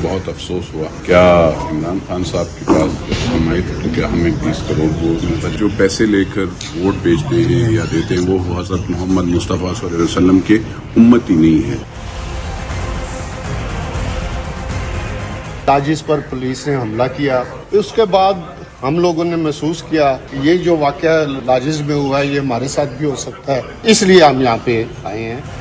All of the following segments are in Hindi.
बहुत अफसोस हुआ। क्या इमरान खान साहब के पास हम आए थे तो क्या हमें 20 करोड़ वो जो पैसे लेकर वोट बेचते हैं या देते हैं वो हज़रत मोहम्मद मुस्तफ़ा सल्लल्लाहु अलैहि वसल्लम के उम्मती नहीं है। लाजिश पर पुलिस ने हमला किया, उसके बाद हम लोगों ने महसूस किया कि ये जो वाक़या लाजिश में हुआ है ये हमारे साथ भी हो सकता है, इसलिए हम यहाँ पे आए हैं।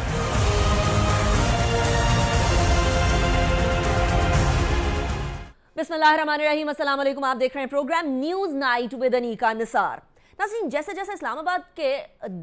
बिस्मिल्लाहिर्रहमानिर्रहीम, अस्सलाम वालेकुम। आप देख रहे हैं program news night with Aniqa Nisar. नाज़रीन, जैसे जैसे इस्लामाबाद के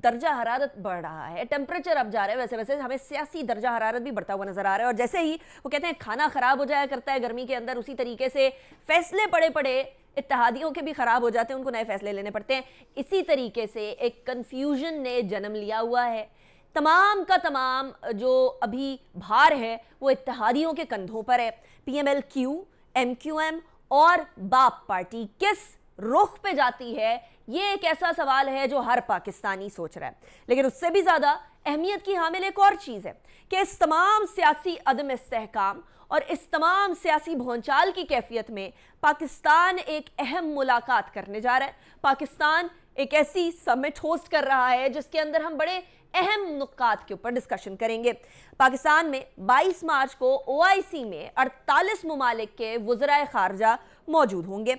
दर्जा हरारत बढ़ रहा है, टेम्परेचर अप जा रहा है, वैसे वैसे हमें सियासी दर्जा हरारत भी बढ़ता हुआ नजर आ रहा है। और जैसे ही वो कहते हैं खाना खराब हो जाया करता है गर्मी के अंदर, उसी तरीके से फैसले पड़े पड़े इत्तेहादियों के भी खराब हो जाते हैं, उनको नए फैसले लेने पड़ते हैं। इसी तरीके से एक कन्फ्यूजन ने जन्म लिया हुआ है। तमाम का तमाम जो अभी भार है वो इत्तेहादियों के कंधों पर है। PMLQ, MQM और बाप पार्टी किस रुख पे जाती है, ये एक ऐसा सवाल है जो हर पाकिस्तानी सोच रहा है। लेकिन उससे भी ज़्यादा अहमियत की हामिल एक और चीज़ है कि इस तमाम सियासी अदम इस्तेहकाम और इस तमाम सियासी भौंचाल की कैफियत में पाकिस्तान एक अहम मुलाकात करने जा रहा है। पाकिस्तान एक ऐसी समिट होस्ट कर रहा है जिसके अंदर हम बड़े अहम नुकात के ऊपर डिस्कशन करेंगे। पाकिस्तान में 22 मार्च को OIC में 48 ममालिक के वज़राए ख़ारजा मौजूद होंगे।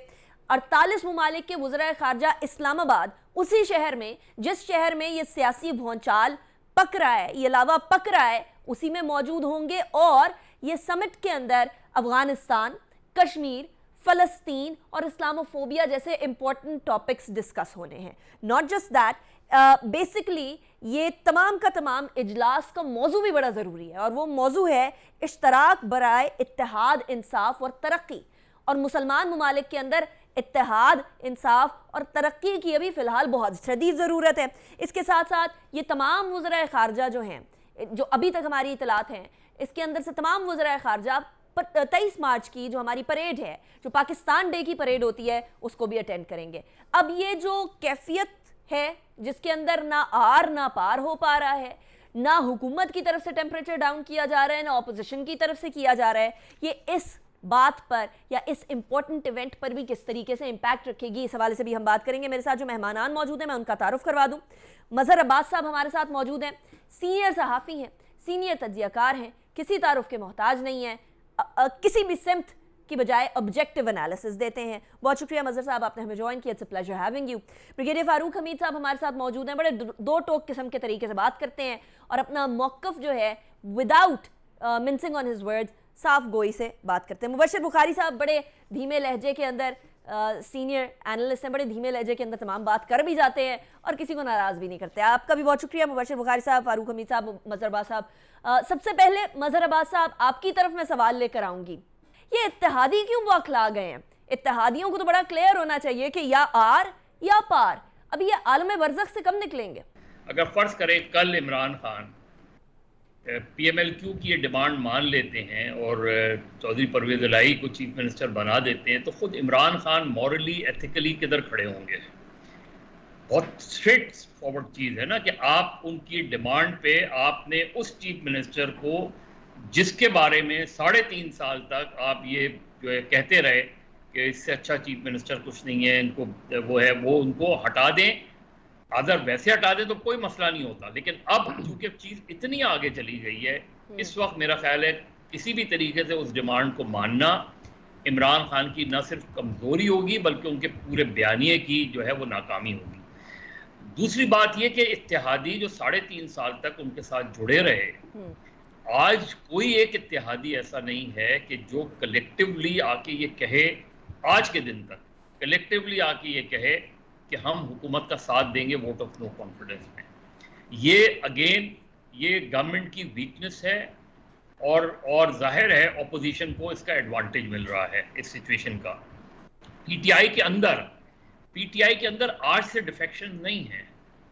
48 ममालिक के वज़राए ख़ारजा इस्लामाबाद, उसी शहर में जिस शहर में ये सियासी भौंचाल पक रहा है, ये लावा पक रहा है, उसी में मौजूद होंगे। और ये समिट के अंदर अफ़गानिस्तान, कश्मीर, फ़लस्तीन और इस्लामोफोबिया जैसे इंपॉर्टेंट टॉपिक्स डिस्कस होने हैं। नॉट जस्ट दैट, बेसिकली ये तमाम का तमाम इजलास का मौजू भी बड़ा ज़रूरी है, और वो मौजू है इश्तराक बराए इत्तेहाद, इंसाफ और तरक्की। और मुसलमान ममालिक के अंदर इत्तेहाद, इंसाफ और तरक्की की अभी फ़िलहाल बहुत शदीद ज़रूरत है। इसके साथ साथ ये तमाम वज़राए ख़ारजा जो हैं, जो अभी तक हमारी इतलात हैं, इसके अंदर से तमाम वज़राए ख़ारजा 23 मार्च की जो हमारी परेड है, जो पाकिस्तान डे की परेड होती है, उसको भी अटेंड करेंगे। अब ये जो कैफियत है जिसके अंदर ना आर ना पार हो पा रहा है, ना हुकूमत की तरफ से टेम्परेचर डाउन किया जा रहा है, ना ऑपोजिशन की तरफ से किया जा रहा है, ये इस बात पर या इस इंपॉर्टेंट इवेंट पर भी किस तरीके से इंपैक्ट रखेगी, इस हवाले से भी हम बात करेंगे। मेरे साथ जो मेहमानान मौजूद हैं मैं उनका तारुफ करवा दूं। मजहर अब्बास साहब हमारे साथ मौजूद हैं, सीनियर सहाफ़ी हैं, सीनियर तज्ज़ियाकार हैं, किसी तारुफ के मोहताज नहीं हैं, किसी भी सिमत की बजाय ऑब्जेक्टिव एनालिसिस देते हैं। बहुत शुक्रिया मजहर साहब, आपने हमें ज्वाइन किया। It's a pleasure having you. Brigadier Farooq Hamid साहब हमारे साथ मौजूद हैं, बड़े दो टोक किस्म के तरीके से बात करते हैं और अपना मौक़िफ़ जो है without mincing on his words, साफ गोई से बात करते हैं। मुबशर बुखारी साहब बड़े धीमे लहजे के अंदर सीनियर एनालिस्ट हैं, बड़े धीमे लहजे के अंदर तमाम बात कर भी जाते हैं और किसी को नाराज़ भी नहीं करते। आपका भी बहुत शुक्रिया मुबशर बुखारी साहब, फारूक हमीद साहब, मजहर अब्बास साहब। सबसे पहले मजहर अब्बास साहब, आपकी तरफ मैं सवाल लेकर आऊँगी, ये इत्तेहादी क्यों बौखला गए हैं? इत्तेहादियों को तो बड़ा क्लियर होना चाहिए कि या आर या पार। अभी ये आलम बरज़ख से कब निकलेंगे? अगर फ़र्ज़ करें कल इमरान खान PMLQ की ये डिमांड मान लेते हैं और चौधरी परवेज़ इलाही को चीफ मिनिस्टर बना देते हैं, तो ख़ुद इमरान खान मॉरली एथिकली किधर खड़े होंगे? बहुत स्ट्रेट फॉरवर्ड चीज़ है ना कि आप उनकी डिमांड पे आपने उस चीफ मिनिस्टर को, जिसके बारे में 3.5 साल तक आप ये जो है कहते रहे कि इससे अच्छा चीफ मिनिस्टर कुछ नहीं है, इनको वो है, वो उनको हटा दें। अगर वैसे हटा दें तो कोई मसला नहीं होता, लेकिन अब चूंकि चीज़ इतनी आगे चली गई है, इस वक्त मेरा ख्याल है किसी भी तरीके से उस डिमांड को मानना इमरान खान की न सिर्फ कमज़ोरी होगी बल्कि उनके पूरे बयानिए की जो है वो नाकामी होगी। दूसरी बात यह कि इत्तेहादी जो 3.5 साल तक उनके साथ जुड़े रहे, आज कोई एक इत्तेहादी ऐसा नहीं है कि जो कलेक्टिवली आके ये कहे, आज के दिन तक कलेक्टिवली आके ये कहे कि हम हुकूमत का साथ देंगे वोट ऑफ नो कॉन्फिडेंस में। ये अगेन ये गवर्नमेंट की वीकनेस है और जाहिर है ऑपोजिशन को इसका एडवांटेज मिल रहा है इस सिचुएशन का। पीटीआई के अंदर आज से डिफेक्शन नहीं है,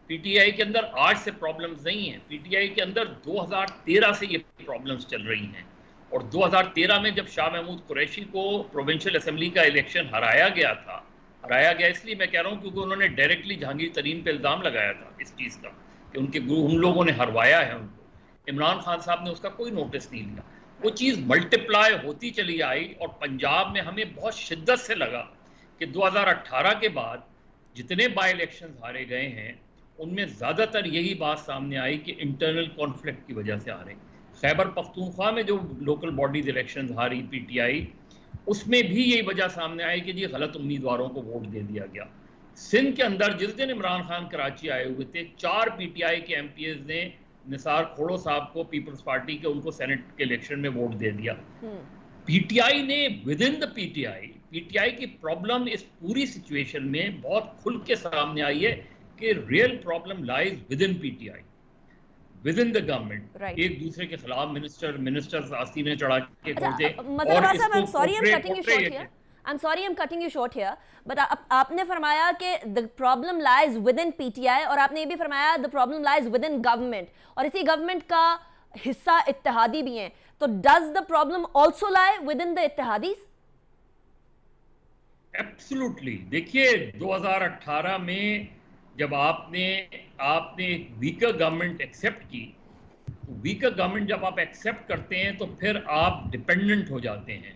पीटीआई के अंदर आज से प्रॉब्लम्स नहीं है, पीटीआई के अंदर 2013 से ये प्रॉब्लम्स चल रही हैं। और 2013 में जब शाह महमूद कुरैशी को प्रोविंशियल असेंबली का इलेक्शन हराया गया इसलिए मैं कह रहा हूँ क्योंकि उन्होंने डायरेक्टली जहांगीर तरीन पे इल्ज़ाम लगाया था इस चीज़ का कि उन लोगों ने हरवाया है उनको। इमरान खान साहब ने उसका कोई नोटिस नहीं लिया। वो चीज़ मल्टीप्लाई होती चली आई और पंजाब में हमें बहुत शिद्दत से लगा कि 2018 के बाद जितने बाई इलेक्शन हारे गए हैं उनमें ज़्यादातर यही बात सामने आई कि इंटरनल कॉन्फ्लिक्ट की वजह से हारे। खैबर पख्तूनख्वा में जो लोकल बॉडीज इलेक्शन हारी पीटीआई, उसमें भी यही वजह सामने आई कि जी गलत उम्मीदवारों को वोट दे दिया गया। सिंध के अंदर जिस दिन इमरान खान कराची आए हुए थे, 4 पीटीआई के एमपीएस ने निसार खोड़ो साहब को, पीपल्स पार्टी के, उनको सेनेट के इलेक्शन में वोट दे दिया। पीटीआई ने विद इन द पीटीआई की प्रॉब्लम इस पूरी सिचुएशन में बहुत खुल के सामने आई है कि real problem lies with in PTI, with in the government. एक दूसरे के खिलाफ मिनिस्टर्स आस्तीने चढ़ा के खोलते। I'm sorry I'm cutting you short here. I'm sorry I'm cutting you short here. But आपने फरमाया कि the problem lies within PTI और आपने ये भी फरमाया the problem lies within government, और इसी गवर्नमेंट का हिस्सा इत्तेहादी भी हैं। तो does the problem also lie within the इत्तेहादीज? एब्सोल्युटली। देखिए 2018 में जब आपने वीकर गवर्नमेंट एक्सेप्ट की, तो वीकर गवर्नमेंट जब आप एक्सेप्ट करते हैं तो फिर आप डिपेंडेंट हो जाते हैं।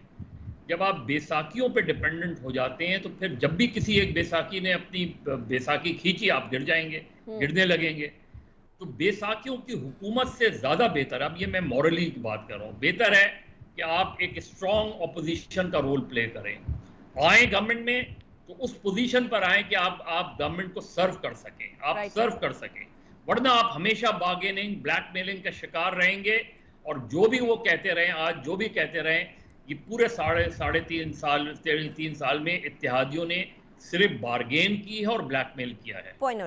जब आप बैसाखियों पे डिपेंडेंट हो जाते हैं तो फिर जब भी किसी एक बैसाखी ने अपनी बैसाखी खींची, आप गिर जाएंगे, गिरने लगेंगे। तो बैसाखियों की हुकूमत से ज़्यादा बेहतर, अब ये मैं मॉरली की बात कर रहा हूँ, बेहतर है कि आप एक स्ट्रॉन्ग ऑपोजिशन का रोल प्ले करें। आए गवर्नमेंट में तो उस पोजीशन पर आए कि आप गवर्नमेंट को सर्व कर सकें, आप सर्व कर सकें, वरना आप हमेशा बार्गेनिंग, ब्लैकमेलिंग का शिकार रहेंगे। और जो भी वो कहते रहे, आज जो भी कहते रहे, ये पूरे साढ़े तीन साल में इत्तेहादियों ने सिर्फ बार्गेन की है और ब्लैकमेल किया है। Point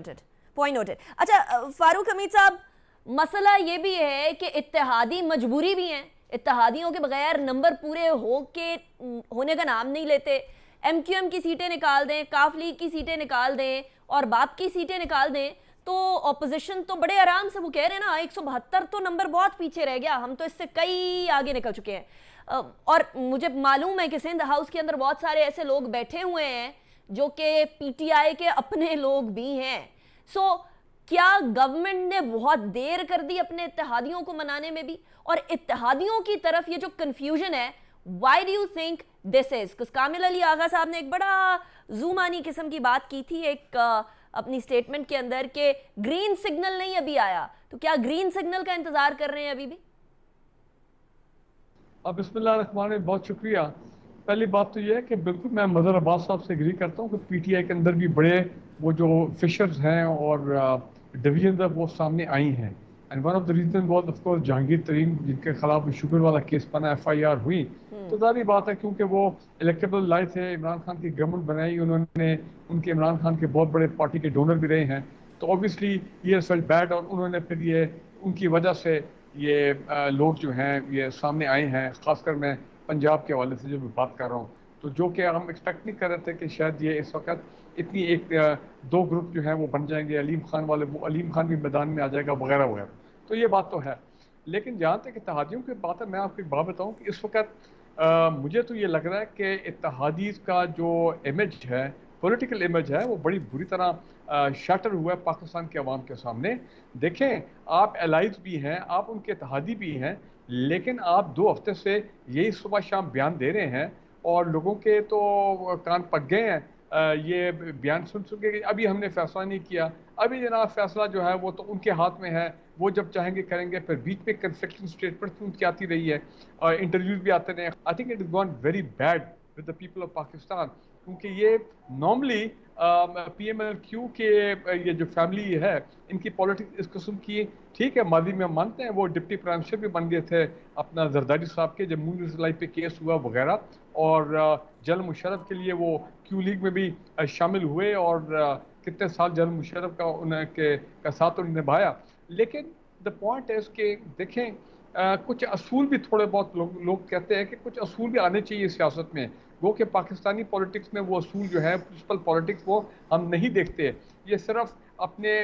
noted. अच्छा फारूक हमीद साहब, मसला ये भी है कि इत्तेहादी मजबूरी भी हैं, इत्तेहादियों के बगैर नंबर पूरे होने का नाम नहीं लेते। एमक्यूएम की सीटें निकाल दें, काफ लीग की सीटें निकाल दें और बाप की सीटें निकाल दें तो ऑपोजिशन तो बड़े आराम से, वो कह रहे हैं ना 172 तो नंबर बहुत पीछे रह गया, हम तो इससे कई आगे निकल चुके हैं। और मुझे मालूम है कि सिंध हाउस के अंदर बहुत सारे ऐसे लोग बैठे हुए हैं जो कि पीटीआई के अपने लोग भी हैं। सो क्या गवर्नमेंट ने बहुत देर कर दी अपने इत्तेहादियों को मनाने में भी? और इत्तेहादियों की तरफ ये जो कंफ्यूजन है, why do you think this is? कुछ कामिल अली आगा साहब ने एक बड़ा जूमानी किस्म की बात की थी एक अपनी स्टेटमेंट के अंदर कि ग्रीन सिग्नल नहीं अभी आया, तो क्या ग्रीन सिग्नल का इंतजार कर रहे हैं अभी भी? अब बिस्मिल्लाह, बहुत शुक्रिया। पहली बात तो यह है कि बिल्कुल मैं मदर अब्बास साहब से एग्री करता हूँ कि पीटीआई के अंदर भी बड़े वो जो फिशर्स हैं और डिवीजन है वो सामने आई हैं। And one of the reason was of course Jahangir Tareen, जिनके खिलाफ शुगर वाला केस बना, FIR हुई। तो जारी बात है क्योंकि वो इलेक्टेबल लाए थे, इमरान खान की गवर्नमेंट बनाई उन्होंने, उनके इमरान खान के बहुत बड़े पार्टी के डोनर भी रहे हैं, तो ऑब्वियसली ये फेल्ट बैड और उन्होंने फिर ये उनकी वजह से ये लोग जो हैं ये सामने आए हैं। ख़ासकर मैं पंजाब के हवाले से जो मैं बात कर रहा हूँ, तो जो कि हम एक्सपेक्ट नहीं कर रहे थे कि शायद ये इस वक्त इतनी दो ग्रुप जो हैं वो बन जाएंगे, अलीम खान वाले, वो अलीम खान भी मैदान में आ जाएगा वगैरह वगैरह। तो ये बात तो है। लेकिन जहाँ तक इत्तेहादियों की बात है, मैं आपको एक बात बताऊँ कि इस वक्त मुझे तो ये लग रहा है कि इत्तेहादी का जो इमेज है, पॉलिटिकल इमेज है, वो बड़ी बुरी तरह शटर हुआ है पाकिस्तान के अवाम के सामने। देखें, आप एलाइज भी हैं, आप उनके इत्तेहादी भी हैं, लेकिन आप 2 हफ्ते से यही सुबह शाम बयान दे रहे हैं और लोगों के तो कान पक गए हैं ये बयान सुन के। अभी हमने फैसला नहीं किया, अभी जनाब फैसला जो है वो तो उनके हाथ में है, वो जब चाहेंगे करेंगे। फिर बीच में कंफ्लिक्टिंग स्टेटमेंट उनकी आती रही है और इंटरव्यूज भी आते रहे। I think it is gone very bad with the people of Pakistan, क्योंकि ये नॉर्मली PMLQ के ये जो फैमिली है, इनकी पॉलिटिक्स इस किस्म की, ठीक है, माजी में हम मानते हैं वो डिप्टी प्राइम मिनिस्टर भी बन गए थे अपना जरदारी साहब के, जब मून लाइफ पे केस हुआ वगैरह, और जनरल मुशर्रफ के लिए वो क्यू लीग में भी शामिल हुए और कितने साल जनरल मुशर्रफ का उनके साथ उन्होंने निभाया। लेकिन द पॉइंट है कि देखें, कुछ असूल भी थोड़े बहुत लोग कहते हैं कि कुछ असूल भी आने चाहिए सियासत में, वो कि पाकिस्तानी पॉलिटिक्स में वो असूल जो है, प्रिंसिपल पॉलिटिक्स, वो हम नहीं देखते। ये सिर्फ अपने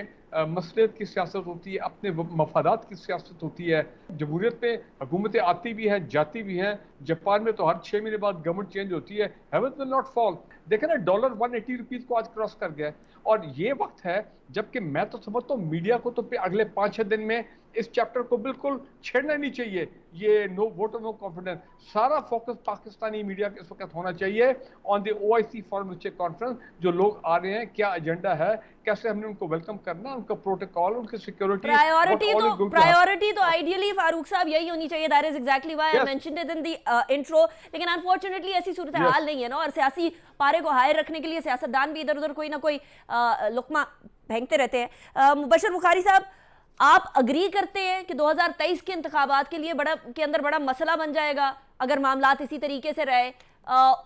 मसलियत की सियासत होती है, अपने मफादात की सियासत होती है। जमहूरियत में हुकूमतें आती भी हैं, जाती भी हैं। जापान में तो हर 6 महीने बाद गवर्नमेंट चेंज होती है, हेवन विल नॉट फॉल। देखें ना, डॉलर 180 रुपीज को आज क्रॉस कर गया है। और ये वक्त है जबकि मैं तो समझता हूँ मीडिया को तो अगले 5-6 दिन में इस चैप्टर को बिल्कुल छेड़ना नहीं चाहिए। ये no vote of no confidence, सारा फोकस पाकिस्तानी मीडिया के इस वक्त होना चाहिए on the OIC foreign minister conference. जो लोग आ रहे हैं, क्या एजेंडा है, कैसे हमने उनको वेलकम करना, उनका प्रोटोकॉल, उनकी सिक्योरिटी। प्रायोरिटी तो आइडियली फारूक साहब यही होनी चाहिए। That is exactly why I mentioned it in the intro. लेकिन अनफॉर्चुनेटली ऐसी सूरत हाल नहीं है ना, और सियासी पारे को हायर रखने के लिए सियासतदान भी इधर उधर कोई ना कोई लुकमा फेंकते रहते हैं। मुबशर बुखारी साहब, आप अग्री करते हैं कि 2023 के इंतखाबात के लिए बड़ा मसला बन जाएगा अगर मामलात इसी तरीके से रहे?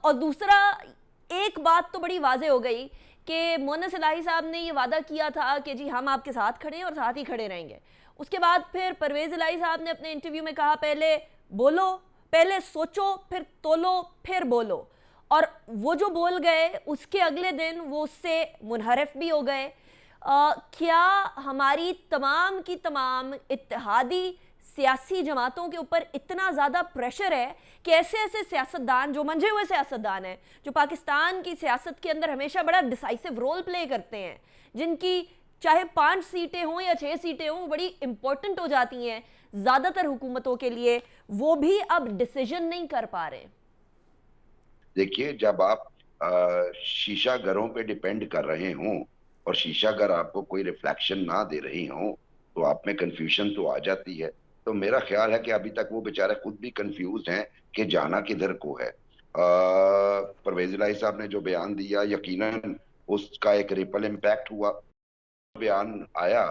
और दूसरा, एक बात तो बड़ी वाज़ेह हो गई कि मोहन्नस इलाही साहब ने ये वादा किया था कि जी हम आपके साथ खड़े हैं और साथ ही खड़े रहेंगे। उसके बाद फिर परवेज़ इलाही साहब ने अपने इंटरव्यू में कहा पहले बोलो, पहले सोचो, फिर तोलो, फिर बोलो। और वो जो बोल गए उसके अगले दिन वो उससे मुनहरफ भी हो गए। क्या हमारी तमाम की तमाम इत्तेहादी सियासी जमातों के ऊपर इतना ज़्यादा प्रेशर है कि ऐसे ऐसे सियासतदान जो मंझे हुए सियासतदान हैं, जो पाकिस्तान की सियासत के अंदर हमेशा बड़ा डिसाइसिव रोल प्ले करते हैं, जिनकी चाहे 5 सीटें हों या 6 सीटें हों, बड़ी इंपॉर्टेंट हो जाती हैं ज़्यादातर हुकूमतों के लिए, वो भी अब डिसीजन नहीं कर पा रहे? देखिए, जब आप शीशा घरों पे डिपेंड कर रहे हों और शीशा घर आपको कोई रिफ्लेक्शन ना दे रही हो तो आप में कंफ्यूजन तो आ जाती है। तो मेरा ख्याल है कि अभी तक वो बेचारे खुद भी कंफ्यूज हैं कि जाना किधर को है। परवेज इलाही साहब ने जो बयान दिया, यकीनन उसका एक रिपल इम्पैक्ट हुआ। बयान आया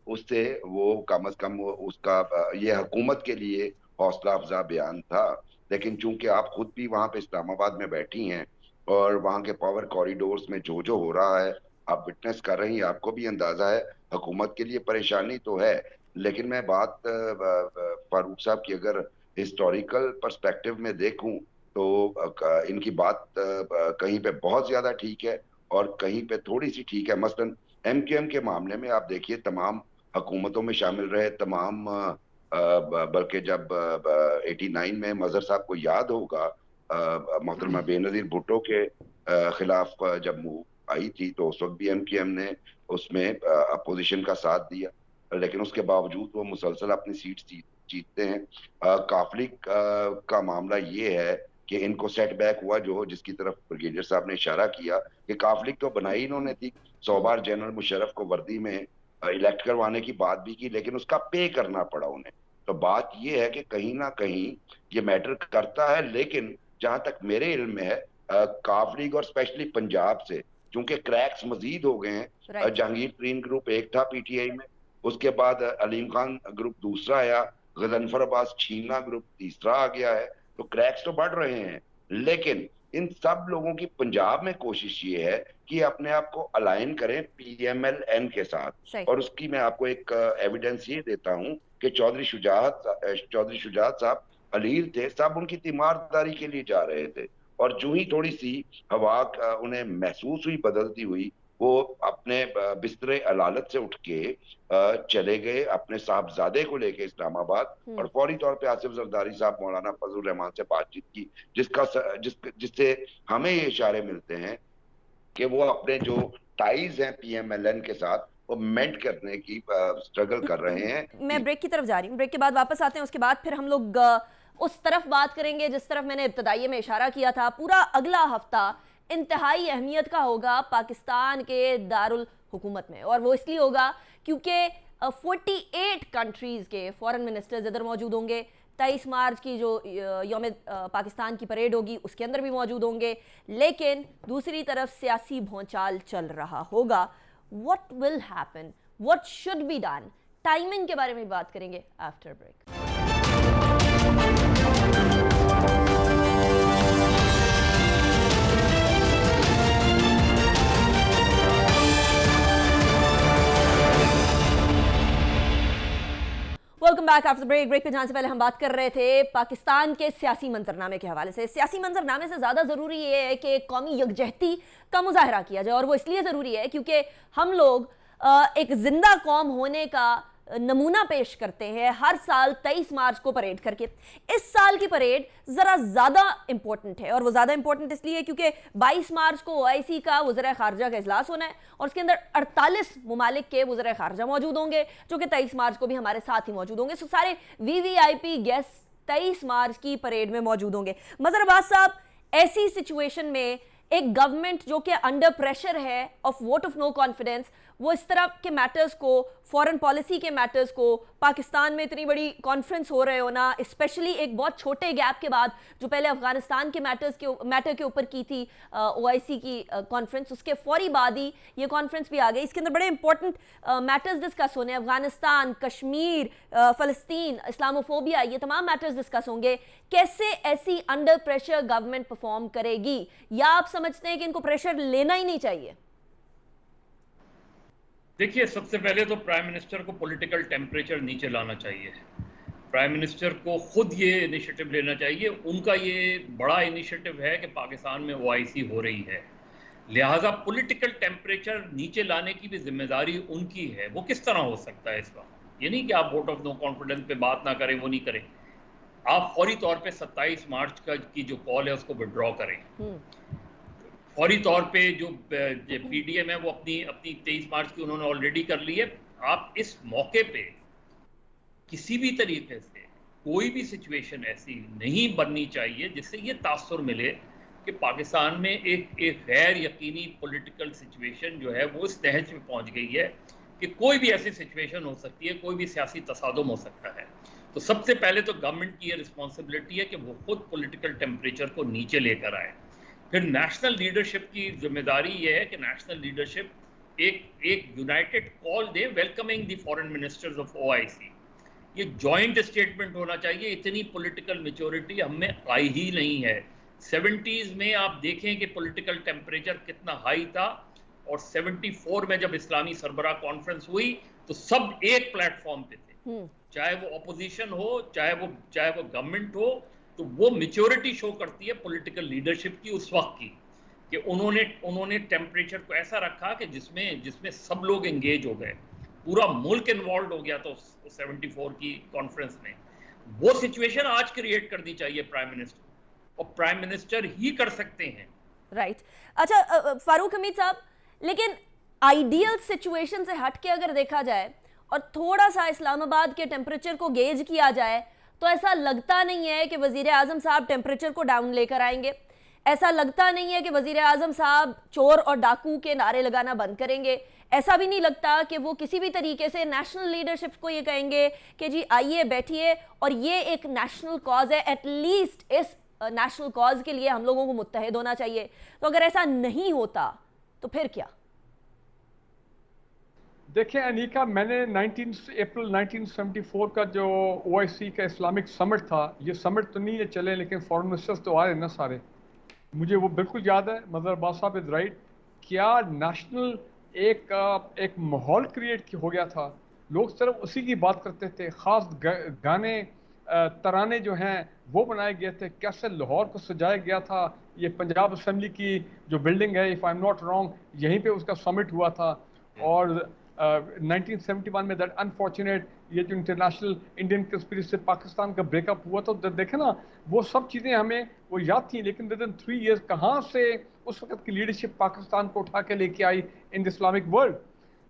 उससे वो कम अज कम उसका ये हुकूमत के लिए हौसला अफजा बयान था। लेकिन चूंकि आप खुद भी वहां पे इस्लामाबाद में बैठी हैं और वहां के पावर कॉरिडोर्स में जो हो रहा है आप विटनेस कर रही हैं, आपको भी अंदाजा है, हुकूमत के लिए परेशानी तो है। लेकिन मैं बात फारूक साहब की अगर हिस्टोरिकल पर्सपेक्टिव में देखूं तो इनकी बात कहीं पे बहुत ज्यादा ठीक है और कहीं पे थोड़ी सी ठीक है। मसलन MQM के मामले में आप देखिए, तमाम हुकूमतों में शामिल रहे तमाम, बल्कि जब 89 में मजहर साहब को याद होगा, मोहतरमा बेनजीर भुट्टो के खिलाफ जब मूव आई थी तो उस वक्त भी MQM ने उसमें अपोजिशन का साथ दिया, लेकिन उसके बावजूद वो मुसलसल अपनी सीट जीतते हैं। काफली का मामला ये है कि इनको सेटबैक हुआ जिसकी तरफ ब्रिगेडियर साहब ने इशारा किया कि काफली तो बनाई इन्होंने थी, 100 बार जनरल मुशर्रफ को वर्दी में इलेक्ट करवाने की बात भी की, लेकिन उसका पे करना पड़ा उन्हें। तो बात ये है कि कहीं ना कहीं ये मैटर करता है। लेकिन जहां तक मेरे इल्म में है, काफ लीग और स्पेशली पंजाब से चूंकि क्रैक्स मजीद हो गए हैं, जहांगीर तरीन ग्रुप एक था PTI में, उसके बाद अलीम खान ग्रुप दूसरा आया, गजनफर अब्बास छीना ग्रुप तीसरा आ गया है, तो क्रैक्स तो बढ़ रहे हैं। लेकिन इन सब लोगों की पंजाब में कोशिश ये है कि अपने आप को अलाइन करें PMLN के साथ। और उसकी मैं आपको एक एविडेंस ये देता हूं कि चौधरी शुजात साहब अलील थे, सब उनकी तीमारदारी के लिए जा रहे थे, और जो ही थोड़ी सी हवा उन्हें महसूस हुई बदलती हुई, वो अपने बिस्तरे अलालत से उठ के चले गए अपने साहबजादे को लेके इस्लामाबाद, और फौरी तौर पे आसिफ जरदारी साहब मौलाना फजल रहमान से बातचीत की, जिससे हमें ये इशारे मिलते हैं कि वो अपने जो टाइज हैं PMLN के साथ वो मेंट करने की स्ट्रगल कर रहे हैं। मैं ब्रेक की तरफ जा रही हूँ, ब्रेक के बाद वापस आते हैं, उसके बाद फिर हम लोग उस तरफ बात करेंगे जिस तरफ मैंने इब्तदाई में इशारा किया था। पूरा अगला हफ्ता इंतहाई अहमियत का होगा पाकिस्तान के दारुल हुकूमत में, और वो इसलिए होगा क्योंकि 48 कंट्रीज़ के फॉरेन मिनिस्टर्स इधर मौजूद होंगे। 23 मार्च की जो यौम पाकिस्तान की परेड होगी उसके अंदर भी मौजूद होंगे, लेकिन दूसरी तरफ सियासी भौचाल चल रहा होगा। What will happen, what should be done, timing के बारे में बात करेंगे after break. Welcome back after break. Break पे जाने से पहले हम बात कर रहे थे पाकिस्तान के सियासी मंजरनामे के हवाले से। सियासी मंजरनामे से ज़्यादा ज़रूरी ये है कि कौमी यकजहती का मुजाहरा किया जाए, और वो इसलिए ज़रूरी है क्योंकि हम लोग एक जिंदा कौम होने का नमूना पेश करते हैं हर साल 23 मार्च को परेड करके। इस साल की परेड ज़रा ज़्यादा इंपॉर्टेंट है, और वो ज़्यादा इंपॉर्टेंट इसलिए क्योंकि 22 मार्च को OIC का वज़ीर ख़ारजा का इजलास होना है और उसके अंदर 48 ममालिक के वज़ीर ख़ारजा मौजूद होंगे जो कि 23 मार्च को भी हमारे साथ ही मौजूद होंगे। सो सारे VVIP गेस्ट 23 मार्च की परेड में मौजूद होंगे। मज़हर अब्बास साहब, ऐसी सिचुएशन में एक गवर्नमेंट जो कि अंडर प्रेशर है of vote of no confidence, वो इस तरह के मैटर्स को, फॉरेन पॉलिसी के मैटर्स को, पाकिस्तान में इतनी बड़ी कॉन्फ्रेंस हो रहे हो ना, स्पेशली एक बहुत छोटे गैप के बाद जो पहले अफगानिस्तान के मैटर के ऊपर की थी OIC की कॉन्फ्रेंस, उसके फौरी बाद ही ये कॉन्फ्रेंस भी आ गई। इसके अंदर बड़े इंपॉर्टेंट मैटर्स डिस्कस होने, अफगानिस्तान, कश्मीर, फ़लस्तीन, इस्लामोफोबिया, ये तमाम मैटर्स डिस्कस होंगे। कैसे ऐसी अंडर प्रेशर गवर्नमेंट परफॉर्म करेगी, या आप समझते हैं कि इनको प्रेशर लेना ही नहीं चाहिए? देखिए, सबसे पहले तो प्राइम मिनिस्टर को पॉलिटिकल टेम्परेचर नीचे लाना चाहिए। प्राइम मिनिस्टर को खुद ये इनिशिएटिव लेना चाहिए। उनका ये बड़ा इनिशिएटिव है कि पाकिस्तान में OIC हो रही है, लिहाजा पॉलिटिकल टेम्परेचर नीचे लाने की भी जिम्मेदारी उनकी है। वो किस तरह हो सकता है इस वक्त? ये नहीं कि आप वोट ऑफ नो कॉन्फिडेंस पे बात ना करें, वो नहीं करें। आप फौरी तौर पे 27 मार्च की जो कॉल है उसको विड्रॉ करें। फौरी तौर पे जो PDM है वो अपनी 23 मार्च की उन्होंने ऑलरेडी कर ली है। आप इस मौके पे किसी भी तरीके से कोई भी सिचुएशन ऐसी नहीं बननी चाहिए जिससे ये तासुर मिले कि पाकिस्तान में एक गैर यकीनी पॉलिटिकल सिचुएशन जो है वो इस तहज में पहुंच गई है कि कोई भी ऐसी सिचुएशन हो सकती है, कोई भी सियासी तसादुम हो सकता है। तो सबसे पहले तो गवर्नमेंट की ये रिस्पॉन्सिबिलिटी है कि वो खुद पॉलिटिकल टेम्परेचर को नीचे लेकर आए। फिर नेशनल लीडरशिप की जिम्मेदारी ये है कि नेशनल लीडरशिप एक United call they welcoming the foreign ministers of OIC। ये जॉइंट स्टेटमेंट होना चाहिए। इतनी पॉलिटिकल मैच्योरिटी हमें आई ही नहीं है। 70s में आप देखें कि पॉलिटिकल टेम्परेचर कितना हाई था, और 74 में जब इस्लामी सरबराह कॉन्फ्रेंस हुई तो सब एक प्लेटफॉर्म पे थे, चाहे वो अपोजिशन हो चाहे वो गवर्नमेंट हो। तो वो मैच्योरिटी शो करती है पॉलिटिकल लीडरशिप की उस वक्त की, कि उन्होंने टेम्परेचर को ऐसा रखा कि जिसमें सब लोग एंगेज हो गए, पूरा मुल्क इन्वॉल्व हो गया। तो 74 की कॉन्फ्रेंस में वो सिचुएशन आज क्रिएट करनी चाहिए प्राइम मिनिस्टर, और प्राइम मिनिस्टर ही कर सकते हैं। राइट। अच्छा फारूक हमीद साहब, लेकिन आइडियल सिचुएशन से हट के अगर देखा जाए और थोड़ा सा इस्लामाबाद के टेम्परेचर को गेज किया जाए तो ऐसा लगता नहीं है कि वज़ीर आज़म साहब टेम्परेचर को डाउन लेकर आएंगे। ऐसा लगता नहीं है कि वज़ीर आज़म साहब चोर और डाकू के नारे लगाना बंद करेंगे। ऐसा भी नहीं लगता कि वो किसी भी तरीके से नेशनल लीडरशिप को ये कहेंगे कि जी आइए बैठिए और ये एक नेशनल कॉज है, एटलीस्ट इस नेशनल कॉज के लिए हम लोगों को मुत्तहिद होना चाहिए। तो अगर ऐसा नहीं होता तो फिर क्या? देखिए अनीका, मैंने 19 अप्रैल 1974 का जो OIC का इस्लामिक समिट था, ये समिट तो नहीं है चले लेकिन फॉरेन मिनिस्टर्स तो आए ना सारे, मुझे वो बिल्कुल याद है। मज़हर अब्बास साहब इज राइट। क्या नेशनल एक माहौल क्रिएट हो गया था, लोग सिर्फ उसी की बात करते थे। ख़ास गाने तराने जो हैं वो बनाए गए थे, कैसे लाहौर को सजाया गया था। ये पंजाब असेंबली की जो बिल्डिंग है, if I am not wrong, यहीं पे उसका समिट हुआ था। और 1971 में दैट अनफॉर्चुनेट ये जो इंटरनेशनल इंडियन कंस्पिरेसी से पाकिस्तान का ब्रेकअप हुआ था, तो देखे ना वो सब चीज़ें हमें वो याद थी। लेकिन विद इन 3 years कहाँ से उस वक्त की लीडरशिप पाकिस्तान को उठा के लेके आई इन द इस्लामिक वर्ल्ड।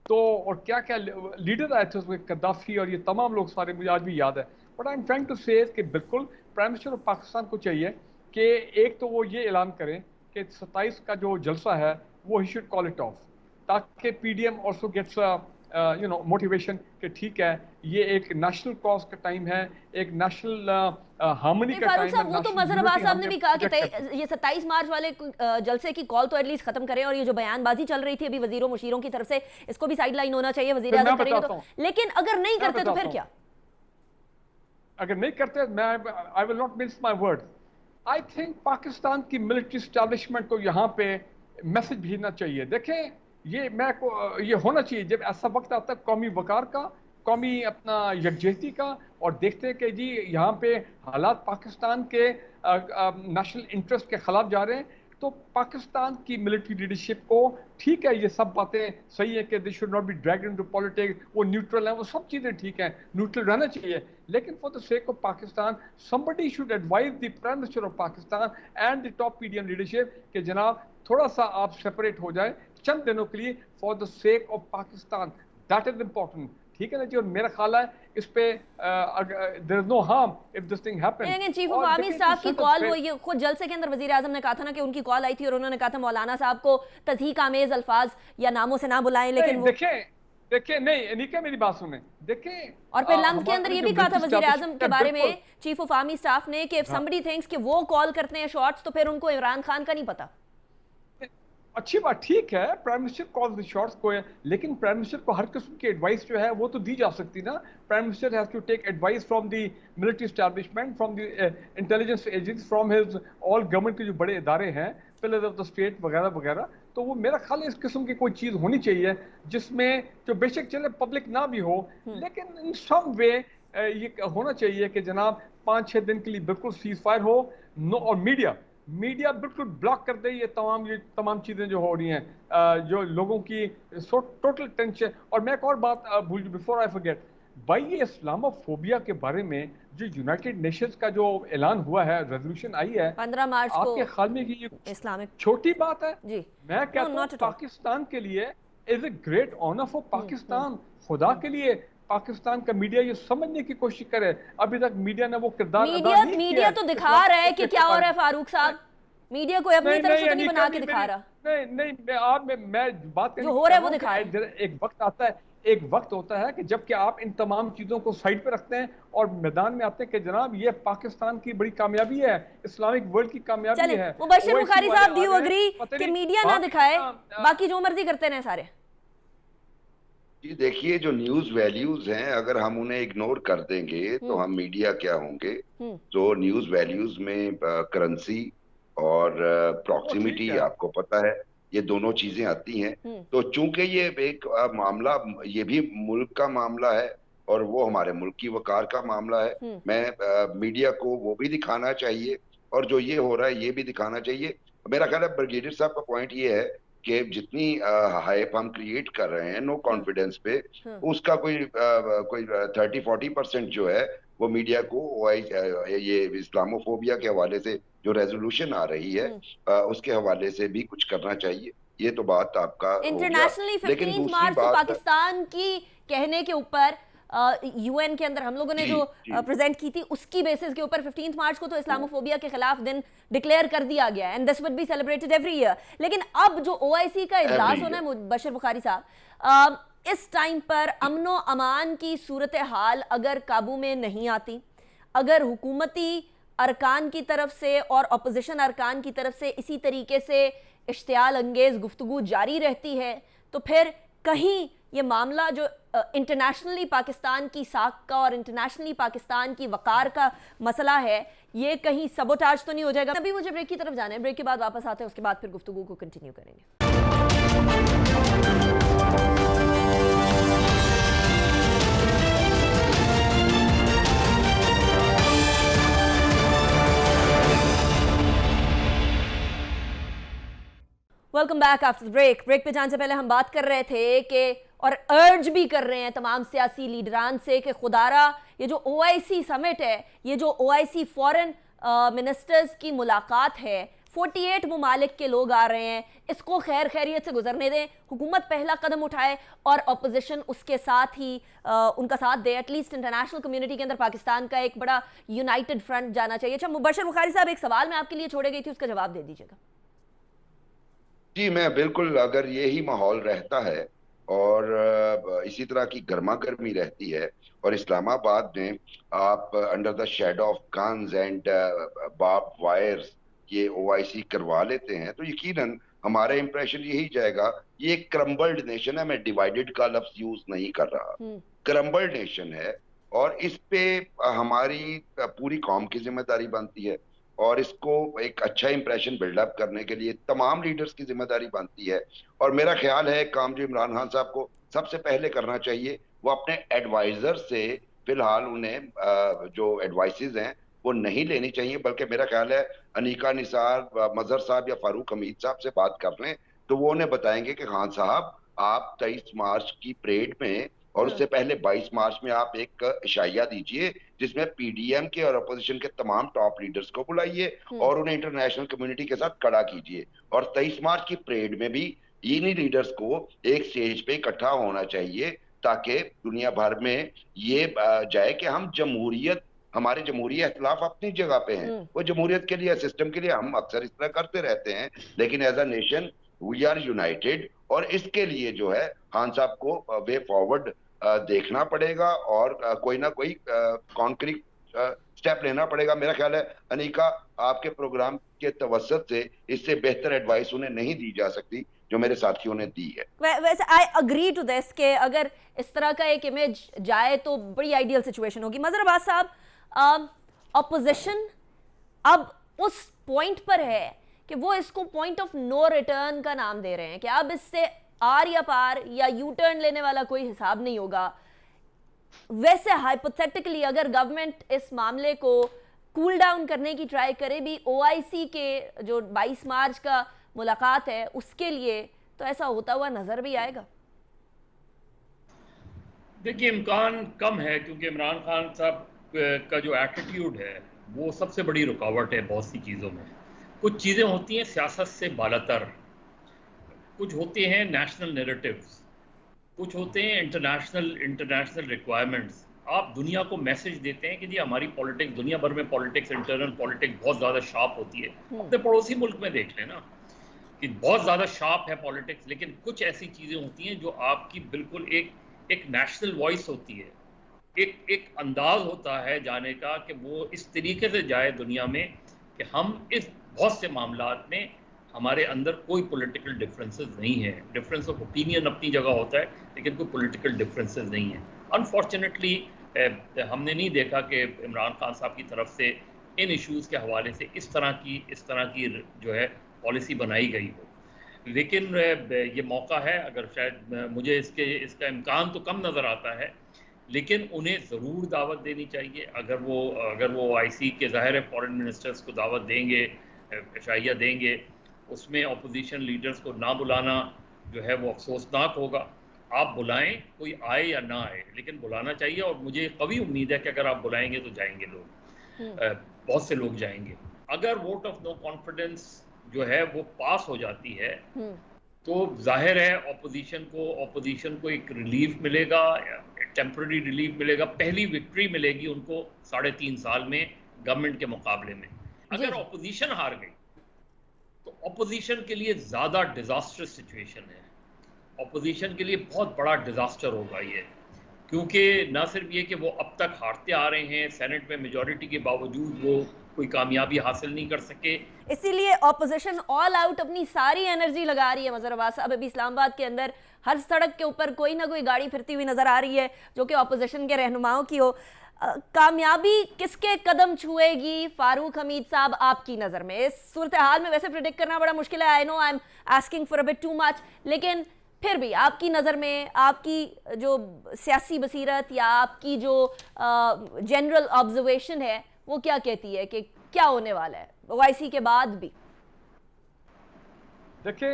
तो और क्या क्या लीडर आए थे उसमें, कद्दाफी और ये तमाम लोग सारे मुझे आज भी याद है। But I am trying to say कि बिल्कुल प्राइम मिनिस्टर ऑफ पाकिस्तान को चाहिए कि एक तो वो ये ऐलान करें कि 27 का जो जलसा है वो he should call it of, ताकि PDM ऑल्सो गेट्स मोटिवेशन कि ठीक है ये एक नेशनल कॉज का टाइम है, एक नेशनल हार्मनी का टाइम है। वो तो मज़हर अब्बास साहब ने भी कहा कि ये 27 मार्च वाले जलसे की कॉल तो एटलीस्ट खत्म करें, और ये जो बयानबाजी चल रही थी अभी वजीरों मुशीरों की तरफ से, इसको भी साइड लाइन होना चाहिए, वजीर आज़म करेंगे तो। लेकिन अगर नहीं करते तो फिर क्या? अगर नहीं करते, मैं I will not miss my word. I think Pakistan की मिलिट्री एस्टैब्लिशमेंट को यहाँ पे मैसेज भेजना चाहिए। देखें ये होना चाहिए जब ऐसा वक्त आता है कौमी वकार का, कौमी अपना यकजहती का, और देखते हैं कि जी यहाँ पे हालात पाकिस्तान के नेशनल इंटरेस्ट के खिलाफ जा रहे हैं, तो पाकिस्तान की मिलिट्री लीडरशिप को ठीक है, ये सब बातें सही है कि they should not be dragged into politics, वो न्यूट्रल है, वो सब चीजें ठीक हैं, न्यूट्रल रहना चाहिए, लेकिन for the sake of Pakistan somebody should advise the prime minister of Pakistan and the top PDM leadership कि जनाब थोड़ा सा आप सेपरेट हो जाए चंद दिनों के लिए for the sake of Pakistan, that is important. ठीक है ना जी, और मेरा ख्याल है इस पे there is no harm if this thing happens. लेकिन चीफ ऑफ आर्मी स्टाफ की कॉल, वो ये खुद जलसे के अंदर वजीर आजम ने कहा था ना कि उनकी कॉल आई थी और उन्होंने कहा था मौलाना साहब को तज़हीक आमेज अल्फाज या नामों से ना बुलाएं, लेकिन देखें नहीं अनिका मेरी बात सुने, देखें और फिर लम्स के अंदर ये भी कहा था वजीर आजम के बारे में चीफ ऑफ आर्मी स्टाफ ने कि इफ समबडी थिंक्स कि वो कॉल करते हैं शॉट्स तो फिर उनको इमरान खान का नहीं पता। अच्छी बात, ठीक है, prime minister call the shots को है, लेकिन प्राइम मिनिस्टर को हर किस्म की एडवाइस जो है वो तो दी जा सकती ना। Prime minister has to take advice from the military establishment, from the intelligence agencies, from his all government के जो बड़े इदारे हैं, पिलर्स ऑफ द स्टेट वगैरह वगैरह। तो वो मेरा ख्याल है इस किस्म की कोई चीज होनी चाहिए जिसमें जो बेशक चले पब्लिक ना भी हो, लेकिन इन सम वे ये होना चाहिए कि जनाब 5-6 दिन के लिए बिल्कुल सीज फायर हो नो, और मीडिया बिल्कुल ब्लॉक कर दे ये तमाम चीजें जो हो रही हैं, जो लोगों की टोटल टेंशन। और मैं एक और बात भूल, बिफोर आई फॉरगेट, भाई ये इस्लामोफोबिया के बारे में जो यूनाइटेड नेशंस का जो ऐलान हुआ है, रेजोल्यूशन आई है 15 मार्च को, आपके ख्याल में कि ये इस्लामिक छोटी बात है? जी मैं कहता हूं पाकिस्तान के लिए is a great honour for Pakistan. खुदा के लिए पाकिस्तान का मीडिया ये समझने की कोशिश करे, अभी तक मीडिया ने वो किरदार मीडिया तो दिखा रहा है कि क्या हो रहा है फारूक साहब, मीडिया कोई अपनी तरफ से तो नहीं बना के दिखा रहा। नहीं मैं बात जो हो रहा है वो दिखा रहा है। एक वक्त होता है कि जबकि आप इन तमाम चीजों को साइड पे रखते हैं और मैदान में आते हैं कि जनाब ये पाकिस्तान की बड़ी कामयाबी है, इस्लामिक वर्ल्ड की कामयाबी है। मुबश्शिर बुखारी साहब, डू यू एग्री कि मीडिया ना दिखाए, बाकी जो मर्जी करते रहे सारे? जी देखिए, जो न्यूज वैल्यूज हैं अगर हम उन्हें इग्नोर कर देंगे तो हम मीडिया क्या होंगे। जो न्यूज वैल्यूज में करेंसी और प्रॉक्सिमिटी आपको पता है, ये दोनों चीजें आती हैं। तो चूंकि ये एक मामला, ये भी मुल्क का मामला है और वो हमारे मुल्क की वकार का मामला है, मैं मीडिया को वो भी दिखाना चाहिए और जो ये हो रहा है ये भी दिखाना चाहिए। मेरा ख्याल है ब्रिगेडियर साहब का पॉइंट ये है कि जितनी हाइप हम क्रिएट कर रहे हैं नो कॉन्फिडेंस पे, उसका कोई 30-40% जो है वो मीडिया को ये इस्लामोफोबिया के हवाले से जो रेजोल्यूशन आ रही है उसके हवाले से भी कुछ करना चाहिए। ये तो बात आपका इंटरनेशनली 15 मार्च को पाकिस्तान की कहने के ऊपर यूएन के अंदर हम लोगों ने जो प्रेजेंट की थी उसकी बेसिस के ऊपर 15 मार्च को तो इस्लामोफोबिया के खिलाफ दिन डिक्लेयर कर दिया गया and this would be celebrated every year. लेकिन अब जो ओआईसी का इजलास होना है मुबश्शिर बुखारी साहब, इस टाइम पर अमनो अमान की सूरत हाल अगर काबू में नहीं आती, अगर हुकूमती अरकान की तरफ से और अपोजिशन अरकान की तरफ से इसी तरीके से इश्तियाल अंगेज गुफ्तगू जारी रहती है, तो फिर कहीं ये मामला जो इंटरनेशनली पाकिस्तान की साख का और इंटरनेशनली पाकिस्तान की वकार का मसला है, ये कहीं सबोटाज तो नहीं हो जाएगा? अभी मुझे ब्रेक की तरफ जाना है, ब्रेक के बाद वापस आते हैं, उसके बाद फिर गुफ्तगू को कंटिन्यू करेंगे। Welcome back after break. Break पे जाने से पहले हम बात कर रहे थे कि और अर्ज भी कर रहे हैं तमाम सियासी लीडरान से कि खुदारा ये जो ओआईसी समिट है, ये जो ओआईसी फॉरेन मिनिस्टर्स की मुलाकात है, 48 ममालिक के लोग आ रहे हैं, इसको खैर खैरियत से गुजरने दें, हुकूमत पहला कदम उठाए और अपोजिशन उसके साथ ही उनका साथ दे। एटलीस्ट इंटरनेशनल कम्युनिटी के अंदर पाकिस्तान का एक बड़ा यूनाइटेड फ्रंट जाना चाहिए। अच्छा मुबश्शिर बुखारी साहब, एक सवाल मैं आपके लिए छोड़े गई थी, उसका जवाब दे दीजिएगा। जी मैं बिल्कुल, अगर यही माहौल रहता है और इसी तरह की गर्मा गर्मी रहती है और इस्लामाबाद में आप under the shadow of guns and barb wires ये ओआईसी करवा लेते हैं, तो यकीनन हमारा इंप्रेशन यही जाएगा ये एक क्रम्बल्ड नेशन है। मैं डिवाइडेड का लफ्ज यूज नहीं कर रहा, क्रम्बल्ड नेशन है और इस पे हमारी पूरी कौम की जिम्मेदारी बनती है और इसको एक अच्छा इंप्रेशन बिल्डअप करने के लिए तमाम लीडर्स की जिम्मेदारी बनती है। और मेरा ख्याल है काम जो इमरान खान साहब को सबसे पहले करना चाहिए वो अपने एडवाइजर से फिलहाल उन्हें जो एडवाइसेस हैं वो नहीं लेनी चाहिए, बल्कि मेरा ख्याल है अनीका निसार, मजहर साहब या फारूक हमीद साहब से बात कर लें तो वो उन्हें बताएंगे कि खान साहब आप 23 मार्च की परेड में और उससे पहले 22 मार्च में आप एक इशाया दीजिए जिसमें पीडीएम के और अपोजिशन के तमाम टॉप लीडर्स को बुलाइए और उन्हें इंटरनेशनल कम्युनिटी के साथ खड़ा कीजिए। और 23 मार्च की परेड में भी इन्हीं लीडर्स को एक स्टेज पे इकट्ठा होना चाहिए ताकि दुनिया भर में ये जाए कि हम जमहूरियत, हमारे जमहूरी इख्तिलाफ अपनी जगह पे हैं, वो जमहूरियत के लिए, सिस्टम के लिए हम अक्सर इस तरह करते रहते हैं, लेकिन as a nation we are united. और इसके लिए जो है खान साहब को वे फॉरवर्ड देखना पड़ेगा और कोई ना कोई कॉन्क्रीट स्टेप लेना पड़ेगा। मेरा ख्याल है अनीका आपके प्रोग्राम के तवज्जुह से इससे बेहतर एडवाइस उन्हें नहीं दी जा सकती जो मेरे साथियों ने दी है। वैसे आई अग्री टू दिस कि अगर इस तरह का एक इमेज जाए तो बड़ी आइडियल सिचुएशन होगी। मजहर अब्बास साहब, ऑपोजिशन अब उस पॉइंट पर है कि वो इसको पॉइंट ऑफ नो रिटर्न का नाम दे रहे हैं कि अब इससे आर या पार या यू टर्न लेने वाला कोई हिसाब नहीं होगा। वैसे हाइपोथेटिकली अगर गवर्नमेंट इस मामले को कूल डाउन करने की ट्राई करे भी ओआईसी के जो 22 मार्च का मुलाकात है उसके लिए, तो ऐसा होता हुआ नजर भी आएगा? देखिए इम्कान कम है क्योंकि इमरान खान साहब का जो एटीट्यूड है वो सबसे बड़ी रुकावट है बहुत सी चीज़ों में। कुछ चीज़ें होती हैं सियासत से बालातर, कुछ होते हैं नेशनल नैरेटिव्स, कुछ होते हैं इंटरनेशनल रिक्वायरमेंट्स। आप दुनिया को मैसेज देते हैं कि जी हमारी पॉलिटिक्स, दुनिया भर में पॉलिटिक्स, इंटरनल पॉलिटिक्स बहुत ज़्यादा शार्प होती है। अपने पड़ोसी मुल्क में देख लें ना कि बहुत ज़्यादा शार्प है पॉलिटिक्स, लेकिन कुछ ऐसी चीज़ें होती हैं जो आपकी बिल्कुल एक नेशनल वॉइस होती है, एक अंदाज होता है जाने का कि वो इस तरीके से जाए दुनिया में कि हम इस बहुत से मामलात में हमारे अंदर कोई पॉलिटिकल डिफरेंसेस नहीं है। डिफरेंस ऑफ ओपिनियन अपनी जगह होता है लेकिन कोई पॉलिटिकल डिफरेंसेस नहीं है। अनफॉर्चुनेटली हमने नहीं देखा कि इमरान खान साहब की तरफ से इन इश्यूज़ के हवाले से इस तरह की जो है पॉलिसी बनाई गई हो। लेकिन ये मौका है, अगर शायद मुझे इसका इम्कान तो कम नज़र आता है, लेकिन उन्हें ज़रूर दावत देनी चाहिए। अगर वो आईसी के ज़ाहिर है फॉरेन मिनिस्टर्स को दावत देंगे, इशाया देंगे, उसमें अपोजिशन लीडर्स को ना बुलाना जो है वो अफसोसनाक होगा। आप बुलाएं, कोई आए या ना आए, लेकिन बुलाना चाहिए। और मुझे कभी उम्मीद है कि अगर आप बुलाएंगे तो जाएंगे लोग, बहुत से लोग जाएंगे। अगर वोट ऑफ नो कॉन्फिडेंस जो है वो पास हो जाती है तो जाहिर है ऑपोजिशन को एक रिलीफ मिलेगा, टेम्पररी रिलीफ मिलेगा, पहली विक्ट्री मिलेगी उनको 3.5 साल में गवर्नमेंट के मुकाबले में। अगर ऑपोजिशन हार गई तो ऑपोजिशन के लिए ज़्यादा डिजास्टरस सिचुएशन है, ऑपोजिशन के लिए बहुत बड़ा डिजास्टर होगा ये, क्योंकि ना सिर्फ ये कि वो अब तक हारते आ रहे हैं, सेनेट में मेजॉरिटी के बावजूद वो कोई कामयाबी हासिल नहीं कर सके। इसीलिए ऑपोजिशन ऑल आउट अपनी सारी एनर्जी लगा रही है। मजहर अब्बास साहब, अभी इस्लामाबाद के अंदर हर सड़क के ऊपर कोई ना कोई गाड़ी फिरती हुई नजर आ रही है जो कि ऑपोजिशन के रहनुमाओं की हो। कामयाबी किसके कदम छुएगी फारूक हमीद साहब आपकी नज़र में? इस सूरत हाल में वैसे प्रिडिक्ट करना बड़ा मुश्किल है, I know I am asking for a bit too much, लेकिन फिर भी आपकी नज़र में, आपकी जो सियासी बसीरत या आपकी जो जनरल ऑब्जर्वेशन है वो क्या कहती है कि क्या होने वाला है ओआईसी के बाद भी? देखिए,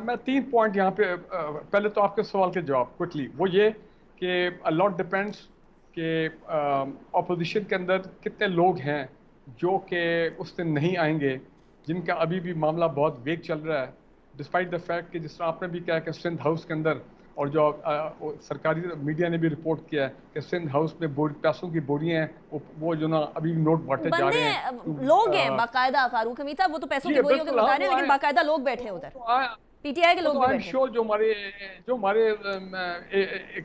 मैं 3 पॉइंट यहाँ पे, पहले तो आपके सवाल के जवाब क्विकली, वो ये कि अ लॉट डिपेंड्स कि अपोजिशन के अंदर कितने लोग हैं जो कि उस दिन नहीं आएंगे, जिनका अभी भी मामला बहुत वेग चल रहा है, डिस्पाइट द फैक्ट कि जिस तरह आपने भी कहा कि सिंध हाउस के अंदर, और जो सरकारी मीडिया ने भी रिपोर्ट किया है कि सिंध हाउस में पैसों की बोरियां हैं, वो जो ना अभी नोट बांटे जा रहे हैं, लोग हैं बाकायदा। फारूक हमीद साहब, वो तो पैसों की बोरियों के बता रहे हैं, लेकिन बाकायदा लोग बैठे हैं उधर, पीटीआई के लोग भी बैठे हैं। जो हमारे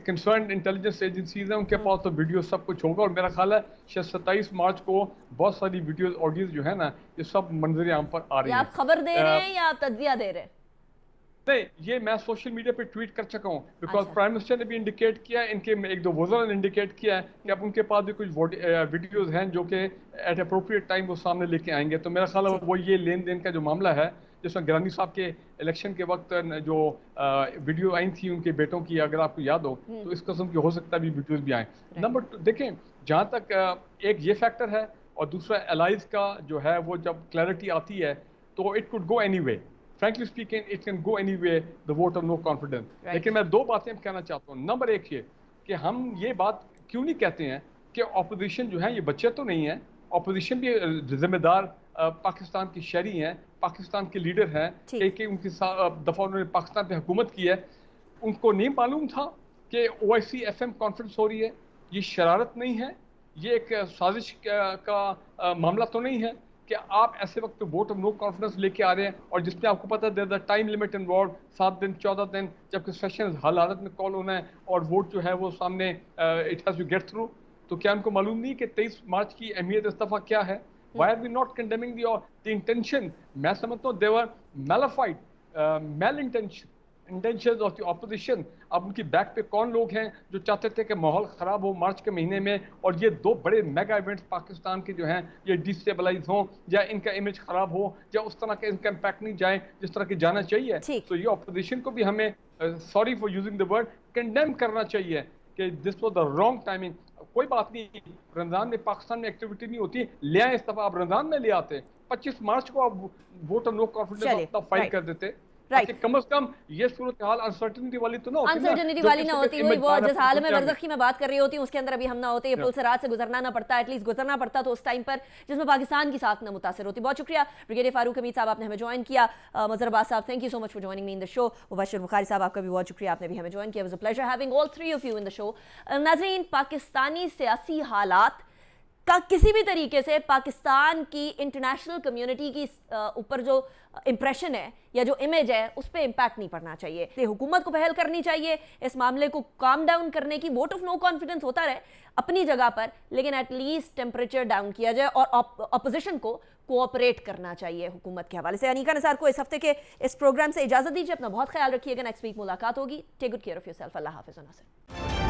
कंसर्न इंटेलिजेंस एजेंसीज हैं उनके पास तो वीडियो सब कुछ होगा, और मेरा ख्याल है शायद 27 मार्च को बहुत सारी वीडियोस ऑडियोज जो है ना ये सब मंजर आम पर आ रही है। आप खबर दे रहे हैं या आप तज्जिया दे रहे हैं? नहीं, ये मैं सोशल मीडिया पे ट्वीट कर चुका हूँ, बिकॉज प्राइम मिनिस्टर ने भी इंडिकेट किया है, इनके 1-2 वज़रा ने इंडिकेट किया है कि अब उनके पास भी कुछ वीडियोस हैं जो कि एट अप्रोप्रिएट टाइम वो सामने लेके आएंगे। तो मेरा ख्याल है वो ये लेन देन का जो मामला है, जिसमें गिलानी साहब के इलेक्शन के वक्त जो वीडियो आई थी उनके बेटों की, अगर आपको याद हो, तो इस किस्म की हो सकता है भी वीडियोस भी आए। नंबर 2, देखें, जहाँ तक एक ये फैक्टर है, और दूसरा एलाइज का जो है वो जब क्लैरिटी आती है तो it could go anyway, frankly speaking it can go anyway the vote of no confidence. लेकिन मैं दो बातें कहना चाहता हूँ। नंबर एक ये कि हम ये बात क्यों नहीं कहते हैं कि ऑपोजिशन जो है ये बच्चे तो नहीं है, ऑपोजिशन भी जिम्मेदार पाकिस्तान की शहरी हैं, पाकिस्तान के लीडर हैं, कई उनकी दफ़ा उन्होंने पाकिस्तान पे हुकूमत की है। उनको नहीं मालूम था कि OIC FM कॉन्फ्रेंस हो रही है, ये शरारत नहीं है, ये एक साजिश का मामला तो नहीं है कि आप ऐसे वक्त वोट ऑफ नो कॉन्फिडेंस लेके आ रहे हैं और जिसमें आपको पता है देयर टाइम लिमिट इन्वॉल्व 7 दिन 14 दिन, जबकि सेशन हर हालत में कॉल होना है और वोट जो है वो सामने it has to get through. तो क्या उनको मालूम नहीं कि 23 मार्च की अहमियत इस दफ़ा क्या है? Why are we not condemning the intention? मैं समझता हूँ they were nullified, intentions of the opposition। अब उनकी बैक पे कौन लोग हैं जो चाहते थे कि माहौल ख़राब हो मार्च के महीने में और ये दो बड़े मेगा इवेंट्स पाकिस्तान के जो हैं ये डिस्टेबलाइज हों या इनका इमेज ख़राब हो या उस तरह का इनका इम्पैक्ट नहीं जाए जिस तरह की जाना चाहिए। तो ये ऑपोजिशन को भी हमें sorry for using the word condemn करना चाहिए कि this was the wrong timing. कोई बात नहीं, रमजान में पाकिस्तान में एक्टिविटी नहीं होती, ले आए इस दफा आप रमजान में ले आते, 25 मार्च को आप vote of no confidence file कर देते, कम से कम ये सूरत हाल अनसर्टेनिटी वाली तो ना होती, अनसर्टेनिटी वाली ना होती। वो जिस हाल में बरज़ख की मैं बात कर रही होती हूँ उसके अंदर अभी हम ना होते, ये पुल से रात से गुजरना ना पड़ता, एटलीस्ट गुजरना पड़ता तो उस टाइम पर जिसमें पाकिस्तान की साख ना मुतासर होती। बहुत शुक्रिया ब्रिगेडियर फारूक हमीद साहब, आपने हमें ज्वाइन किया। मज़हर अब्बास साहब, thank you so much for joining me in the show. Mubashir Bukhari साहब, आपका भी बहुत शुक्रिया, आपने भी हमें ज्वाइन किया। It was a pleasure having all three of you in the show. नाज़रीन, पाकिस्तानी सियासी हालात का किसी भी तरीके से पाकिस्तान की इंटरनेशनल कम्युनिटी की ऊपर जो इंप्रेशन है या जो इमेज है उस पर इम्पैक्ट नहीं पड़ना चाहिए। हुकूमत को पहल करनी चाहिए इस मामले को काम डाउन करने की। वोट ऑफ नो कॉन्फिडेंस होता रहे अपनी जगह पर, लेकिन एटलीस्ट टेम्परेचर डाउन किया जाए और अपोजिशन को कोऑपरेट करना चाहिए हुकूमत के हवाले से। अनीका निसार को इस हफ्ते के इस प्रोग्राम से इजाजत दीजिए। अपना बहुत ख्याल रखिएगा। नेक्स्ट वीक मुलाकात होगी। Take good care of yourself. Allah हाफिज़।